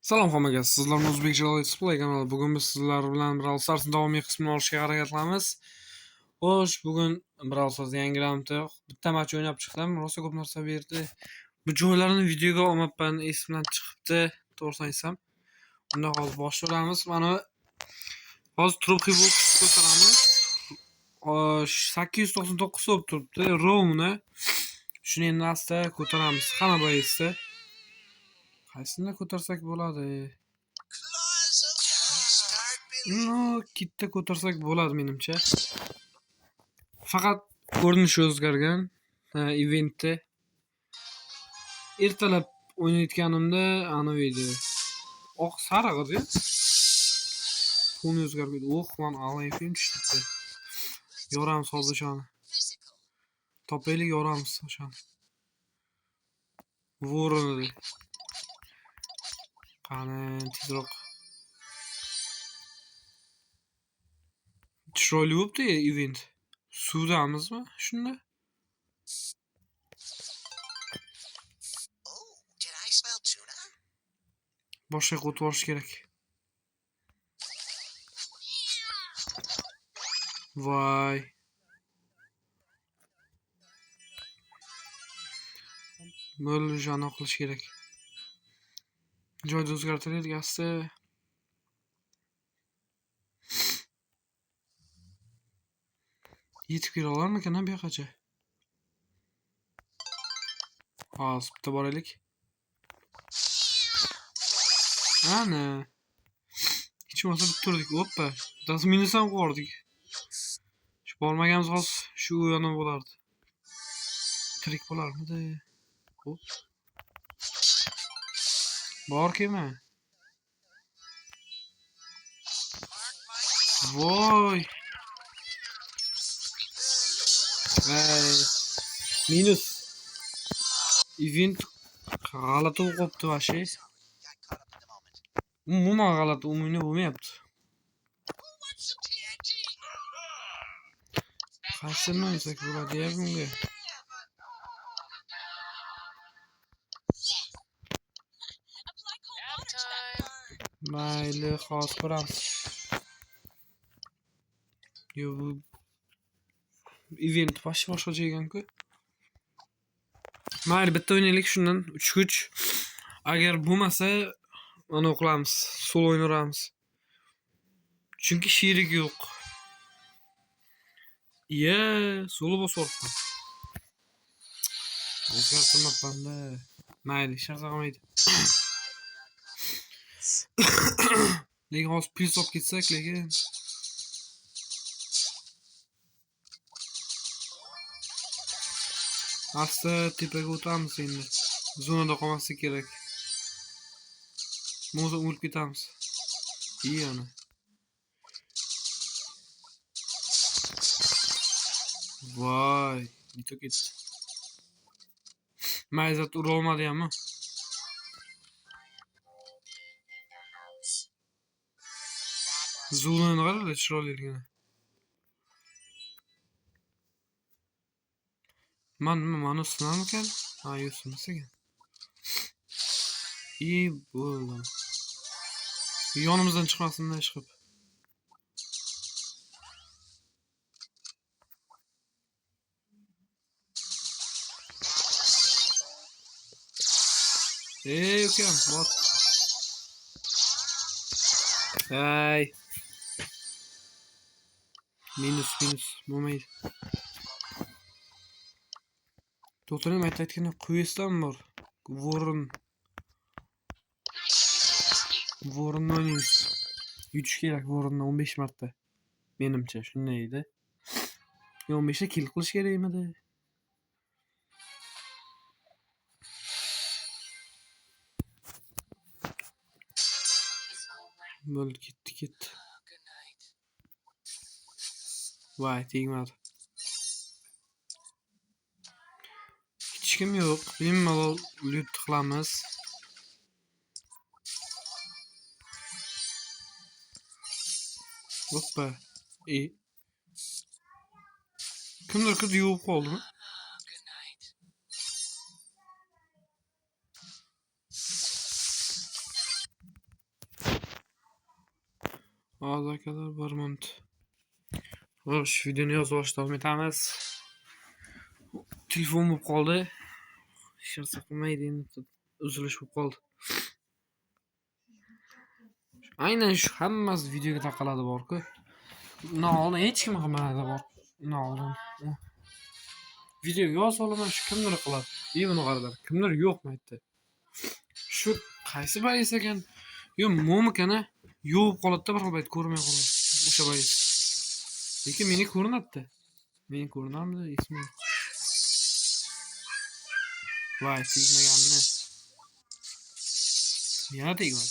Salom hammaga, sizlarni O'zbekcha Let's Play kanali. Bugun biz sizlar bilan Brawl Stars davomiy qismini olishga harakat qilamiz. Xo'sh, bugun Brawl Stars yangi raund yo'q. Bitta match o'ynab chiqdim, rosa ko'p narsa berdi. Bu joylarni videoga olmabman, esimdan chiqibdi, to'g'risini aytsam. Unda hozir boshlaymiz. Mana hozir trubki box ko'taramiz. 899 so'm turibdi. Romni shuni endi asta ko'taramiz. Hamma boyisda. Qaysini ko'tarsak bo'ladi? Kitta ko'tarsak bo'ladi menimcha. Faqat ko'rinishi o'zgargan. Eventda ertalab o'ynayotganimda ana video oq sariq edi. Fon o'zgargan. Men alayfim tushdi. Yoramiz hozir o'shani. Topaylik, yoramiz o'shani. Vo'roni. Qani tezroq. Chiroyli bo'pti event. Suvdamizmi shunda? Boshqa qo'tib olish kerak. Voy. Böyle jana qilish kerak. Joyda o'zgartiraylik asta. Yetib kela olarmikan bu yoqacha? Hozir bitta boraylik. Ana. Hech bo'lmasa bitta turdik. Hoppa. Bittasi minus ham qo'ydik. Shu bormaganimiz hozir shu yana bo'lardi. Tirik bo'larmidi? Hop. Bor kema. Voy. Minus. Event g'alati o'qibdi vashi. Umuman g'alati, umuman bo'lmayapti. Qaysini o'ynasak bo'ladi ya bunga? Mayli, hozir ko'ramiz. Yo, bu event boshqa ekan-ku. Mayli, bitta o'ynaylik shundan 3 kuch. Agar bo'lmasa, mana o'qilamiz. Sol o'ynaramiz. Chunki sherik yo'q. Solo bosyapman. O'zgartirmabman-da. Mayli, hech narsa qilmaydi. Lekin hozir plus olib ketsak, lekin asta tepaga o'tamiz endi. Zonada qolmaslik kerak. Mo'za o'lib ketamiz. Ana. Voy, bitta ketdi. Mayzat ura olmadi hammi. Zulani qaranglar, chiroyligina. Mana sinamikan? Ha, yo'q sinmas ekan. Bo'ldi. Yonimizdan chiqmasin-da chiqib. Ukam, bor. Minus bo'lmaydi. To'g'ri aytayotganda questdan bor. Voron o'ynaymiz. Yutish kerak voronni 15 marta. Menimcha shunday edi. 15 ta kill qilish kerakmidi? Bo'ldi, ketdi. Voy, tegmadi. Hech kim yo'q. Bemalol loot qilamiz. Hoppa. Kimdir kirdi, yuvib qoldimi? A'dakalar 1 minut. Xo'sh, videoni yozib olishda davom etamiz. Telefon bo'lib qoldi. Hech narsa qilmaydi endi. Uzilish bo'lib qoldi. Aynan shu hammasi videoga taqaladi bor-ku. Undan oldin hech kim qilmaydi bor. Undan oldin. Videoga yozib olaman, shu kimdir qiladi. Buni qaralar. Kimdir yo'qmi aytdi. Shu qaysi bayis ekan? Yo, mo'mikana yuvib qoladi-da, bir xil bayt ko'rmay qoladi. O'sha bayis. Lekin meni ko'rinadi. Meni ko'rinamdi, ismi yo'q. Voy, tegmaganni. Yana tegmadi.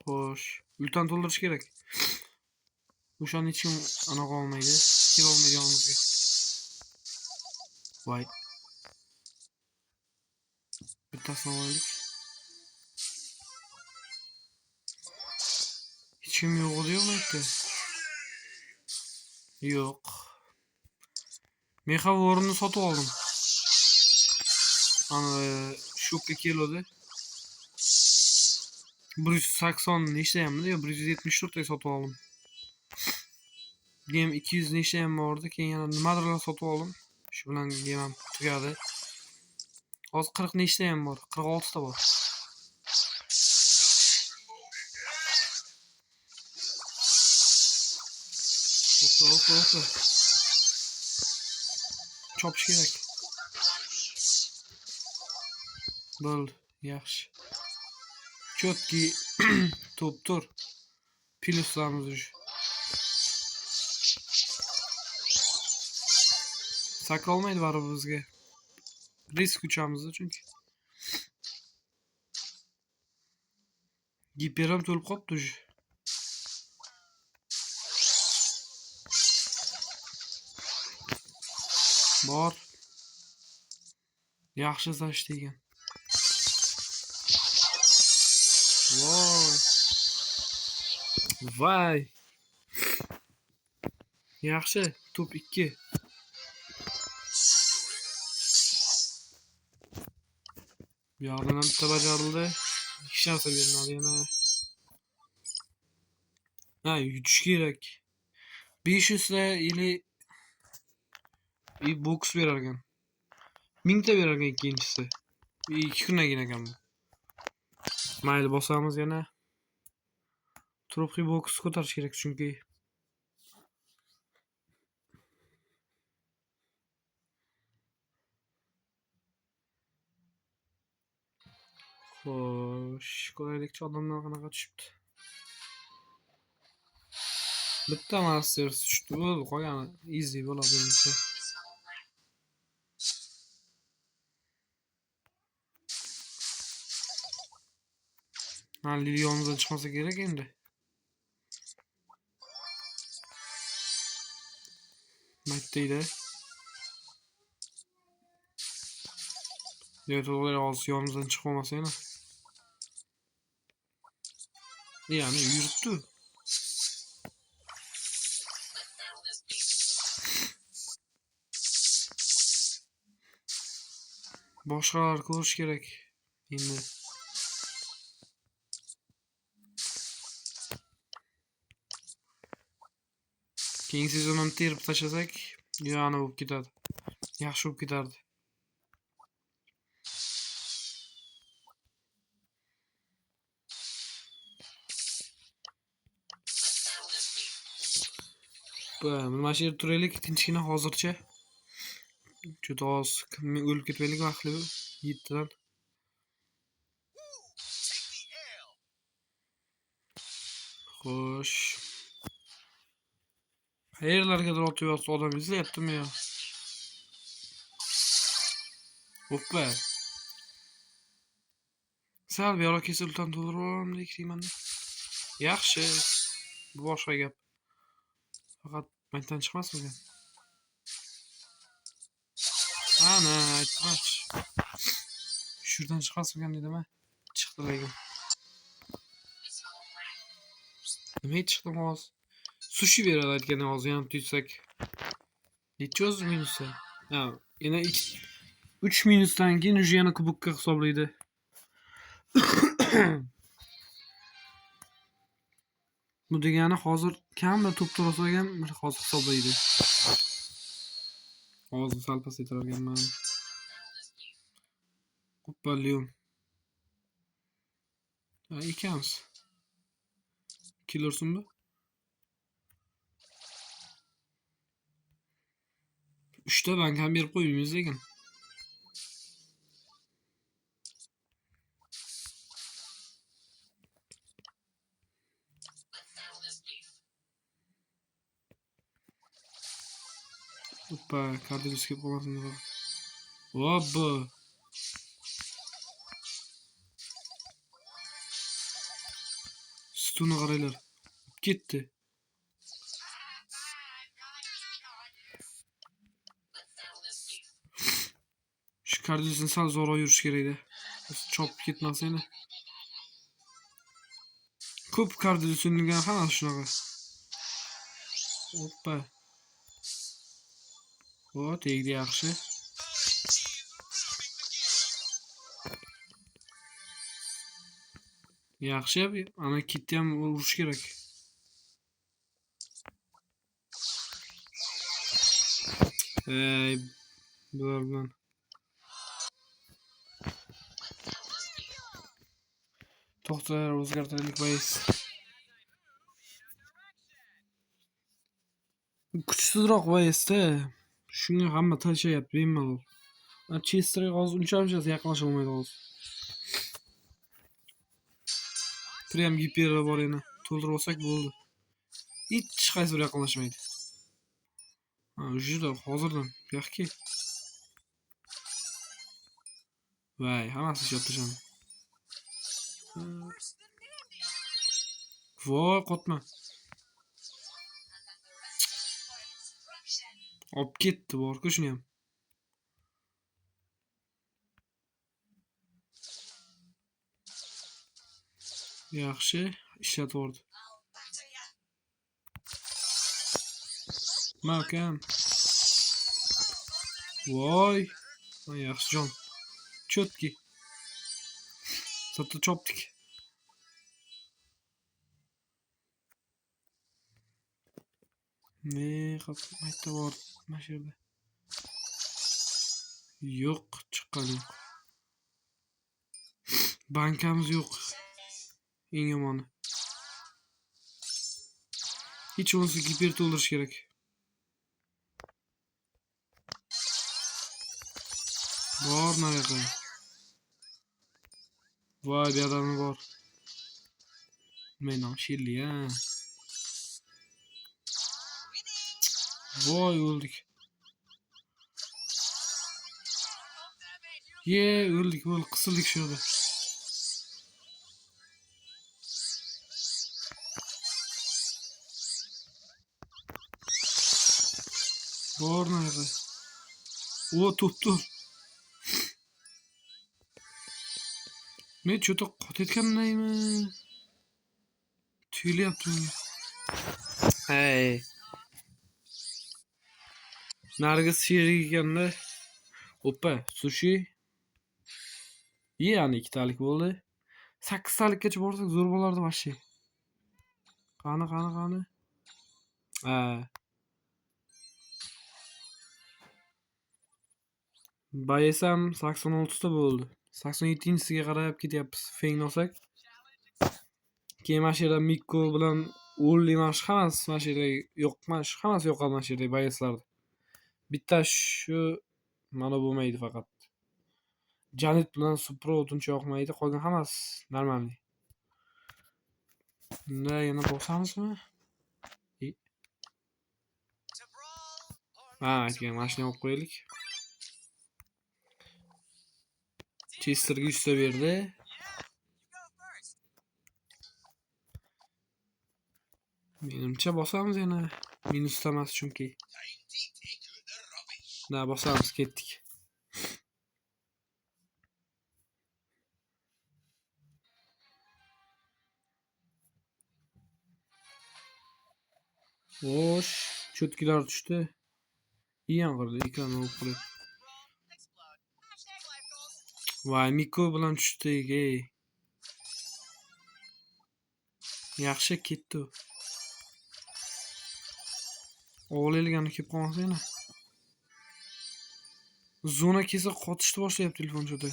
Xo'sh, ultan to'ldirish kerak. O'shani hech kim anaqa olmaydi. Kela olmaydi yonimizga. Voy. Bittasini olaylik. Hech kim yo'q edi-yo'qmi aytdi? Yo'q. Men havorini sotib oldim. Ana shopga keladi. 180 nechtayamdi? Yo, 174 ta sotib oldim. Game 200 nechtayam bordi, keyin yana nimadirlar sotib oldim. Shu bilan game tugadi. Hozir 40 nechtayam bor? 46 ta bor. Hoppa. Chopish kerak. Bo'ldi, yaxshi. Chotki top tur. Pluslarimiz uch. Sakolmaydi baribir bizga. Risk uchamiz chunki. Giperam to'lib qopti uch. Bor. Yaxshi sash degan. Voy. Yaxshi, top 2. Bu yoqdan ham bitta bajarildi. Hech narsa bermadi yana. Ha, yutish kerak. 500 ta ili box berar ekan. 1000 ta berar ekan ikkinchisi. 2 kundan keyin ekan bu. Mayli, bosamiz yana. Trophy box ko'tarish kerak chunki. Xo'sh, ko'raylikchi odamlar qanaqa tushibdi. Bitta Masters tushdi, bo'ldi, qolgani easy bo'ladi menimcha. Ha, Lilion'dan chiqmasa kerak endi. Maytda. Yo, to'g'ri, hozir yonimizdan chiqib olmasa yana. Yani yuribdi. Boshqalar ko'rish kerak endi. Keyingi sezon ham terib tashlasak, yana bo'lib ketadi. Yaxshi bo'lib ketardi. Mana shu yerda turaylik, tinchgina hozircha. Juda oz, men o'lib ketmaylik vaqtli 7 dan. Xo'sh. Qayerlargadir otib yotsa odam izlayaptimi yo? Hoppa. Sal bir ara kesildan to'g'rilamdek deyman-da. Yaxshi. Bu boshqa gap. Faqat mentdan chiqmasmikan? Ana, aytmoq. Shurdan chiqmasmikan dedim-a. Chiqdi lekin. Nima chiqdi hozir? Sushi beradi aytgan hozir ham tuysak. Necha o'z minusda? Ha, yana 3 minusdan keyin yana kubokka hisoblaydi. Bu degani hozir kamida to'p turasa ham hozir hisoblaydi. Hozir sal pasaytirganman. Kupa Leon. Ha, ikamiz. Kelursunmi? 3 ta bank ham berib qo'ymaymiz lekin. Hoppa, kartimiz kelib qolmasin deb. Hoppa. Stuni qaranglar. Ketdi. Shu kardiyosini sal zo'rroq yurish kerak-da. Chopib ketmasin. Ko'p kardiyosini hammasi shunaqa. Hoppa. O, tegdi yaxshi. Yaxshi, ana kitni ham urish kerak. Bular bilan to'xtalar o'zgartiraylik bois. Kuchsizroq boisda. Shunga hamma tashlayapti bemalol. Chesterga hozir unchalik yaqinlasha olmaydi hozir. Prem giperi bor yana. To'ldirib olsak bo'ldi. Hech qaysi bir yaqinlashmaydi. Ha, juda hozirdan yo'qki. Vay, hammasi ishga tashlanadi. Voy, qotma. Olib ketdi bor-ku shuni ham. Yaxshi, ishlatib yubordi. Makam. Voy. Yaxshi jon. Chotki. Zато chopdik. Ne qayerda bor mana shu yerda. Yo'q, chiqqan yo'q. Bankamiz yo'q. Eng yomoni. Hech bo'lmasa giper to'ldirish kerak. Bor nariyoqqa. Voy, bu yerda bor. Men ham shilli ha. Voy, o'ldik. O'ldik, qisildik shu yerda. Bor nariyoqqa. O, to'ptur. Men cho'ta qotayotgandaymi? Tuyulyapti menga. Hey. Nargis sherik ekanda. Hoppa, sushi. Yani 2 talik bo'ldi. 8 talikgacha borsak zo'r bo'lardi vashi. Qani. Ha. Bayesam 86 ta bo'ldi. 87-siga qarab ketyapmiz. Fengni olsak. Keyin mana shu yerda Mikko bilan Olli mash hammasi mana shu yerda yo'qmas. Hammasi yo'qoldi mana shu yerda bayeslarda. Bitta shu mana bo'lmaydi faqat. Janet bilan Supro uncha yoqmaydi. Qolgan hammasi normalniy. Bunda yana bosamizmi? Ha, aytgan mashina olib qo'yaylik. Chesterga 100 ta berdi. Menimcha bosamiz yana. Minusda emas chunki. Na, bosamiz, ketdik. Xo'sh, cho'tkilar tushdi. Yanqirdi, ekran olib qo'yib. Voy, Mikko bilan tushdik, ey. Yaxshi ketdi. O'g'illigani kelib qolmasa yana. Zona kelsa qotishni boshlayapti telefon cho'da.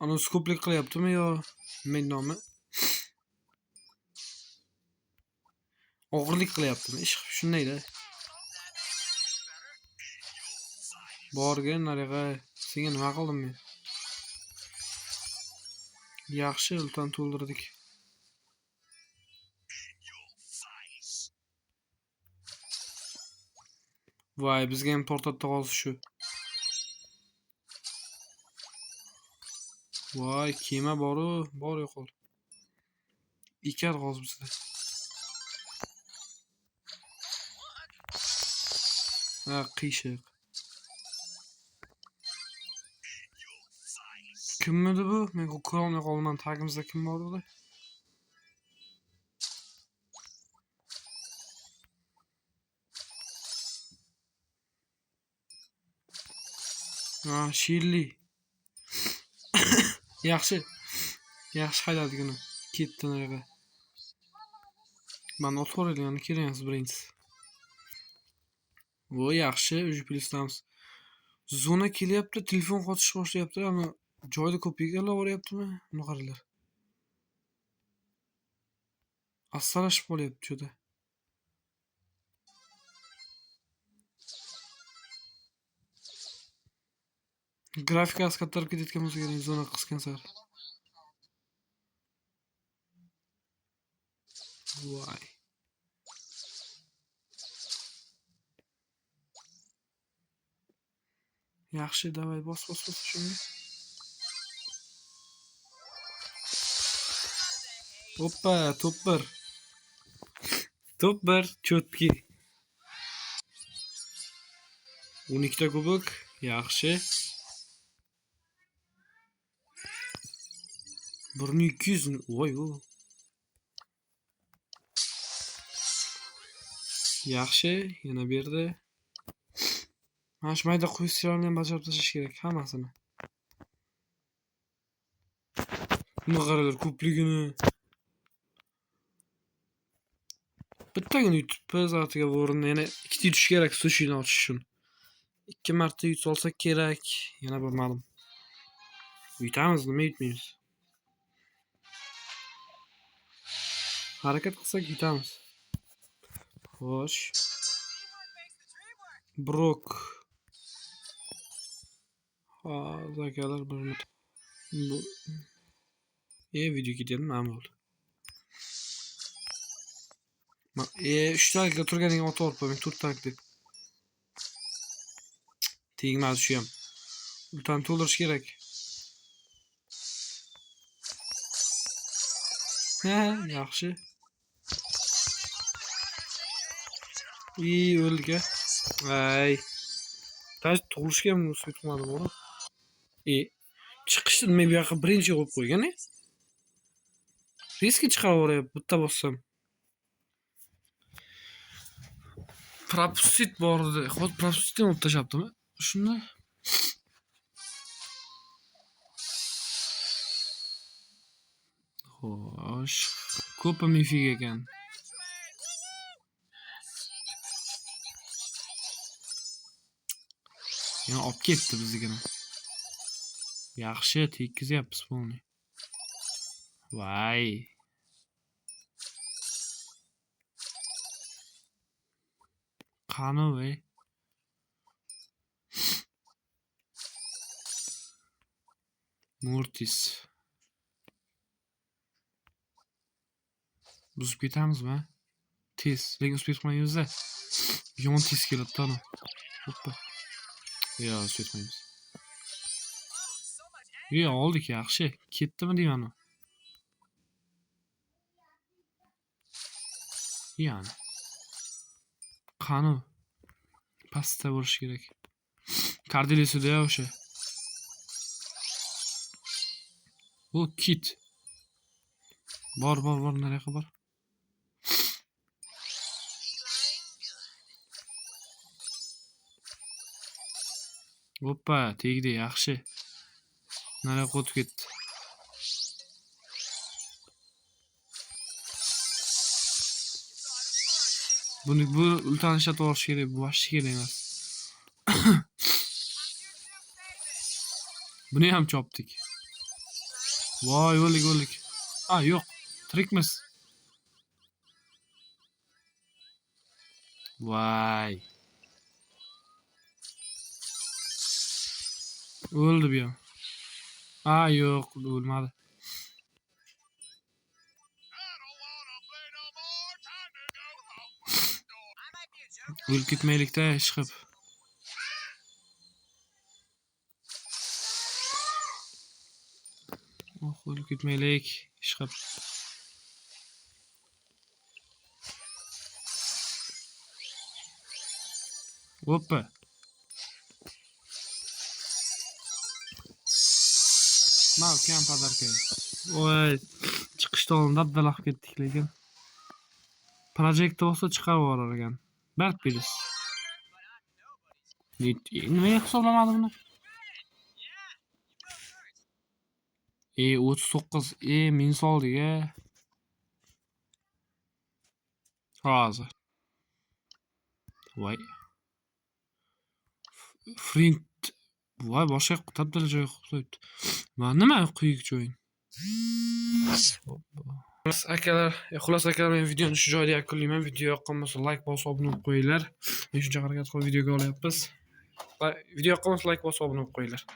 Ana skoplik qilyaptimi yo nima nomi? Og'irlik qilyaptimi? Ish shundayda. Borgin nariga. Senga nima qildim men? Yaxshi ultan to'ldirdik. Voy, bizga ham portatda qolsa shu. Voy, kema boru, bor yo'qol. Ikar g'oz bizda. Ha, qiyshiq. Kimmidi bu? Men ko'rolmay qolman. Tagimizda kim bor edi? Ha, Shirli. Yaxshi. Yaxshi haydadik uni. Ketdi nariga. Men o'tvorayligini kerak birinchisi. Voy, yaxshi, uji plistamiz. Zona kelyapti, telefon qotish boshlayapti. Ana joyda ko'p egallar boryaptimi? Buni qaranglar. Assalashib qolyapti cho'da. Grafikasi kattarib ketayotgan bo'lsa kerak, zona qisgan sari. Voy. Yaxshi, davay, bos shunga. Hoppa, top 1. Top 1 cho'tki. 12 ta kubok. Yaxshi. 1200. Voy, o. Yaxshi, yana berdi. Mana shu mayda quyish ham bajarib tashlash kerak hammasini. Buni qaranglar, ko'pligini. Bittagina yutibmiz, zatiga o'rinda yana ikkita yutish kerak sushini ochish uchun. 2 marta yutib olsak kerak. Yana bir ma'lum. Yutamiz, nima yutmaymiz? Harakat qilsak yutamiz. Xo'sh. Brok. Ha, zakalar bir minut. Bu video ketyapti, mana bo'ldi. 3 talikda turganiga otib olib, 4 talik deb. Tegmadi shu ham. Ultan to'ldirish kerak. Ha, yaxshi. O'ldi-ku. Ay. Taj tug'ilishga ham o'tmadi bu. Chiqishni nima bu yoqqa birinchi qo'yib qo'ygan-a? Riski chiqarib yuboryapti, bitta bossam. Propustit bor edi. Hozir propustitni olib tashlabdimi? Shunda xo'sh, ko'p mifik ekan. Yana olib ketdi biznikini. Yaxshi, tekkizyapmiz polni. Voy. Qani voy. Mortis. Buzib ketamizmi? Tez, lekin o'sib ketmaymiz-da. Yon tez keladi ana. Hoppa. Yo, o'sib ketmaymiz. Yo, oldik, yaxshi. Ketdimi deyman. Yani. Qani. Pastda bo'lish kerak. Kardilisida o'sha. Bu kit. Bor, nariyoqqa bor. Hoppa, tegdi, yaxshi. Nariyoqqa o'tib ketdi. Bu ultani ishlatib olish kerak, bu boshqa kerak emas. Buni ham chopdik. Voy, o'lik. Yo'q. Tirikmiz. Voy. O'ldi bu ham. Yo'q, o'lmadi. O'lib ketmaylikda, ishqib. O'lib ketmaylik, ishqib. Hoppa. Malkam padarka. Voy, chiqishda oldin dabdalab ketdik lekin. Projekt olsa chiqarib yuborar ekan. Berib beriz. Nimaga hisoblamadi buni? 39. Men soldik-a. Hozir. Voy. Frint. Voy, boshqa dabdala joy qo'yibdi. Mana nima quyuq joy? Akalar, xullas akalar, men videoni shu joyda yakunlayman. Video yoqqan bo'lsa like bosib obuna bo'lib qo'yinglar. Men shuncha harakat qilib videoga olyapmiz. Video yoqqan bo'lsa like bosib obuna bo'lib qo'yinglar.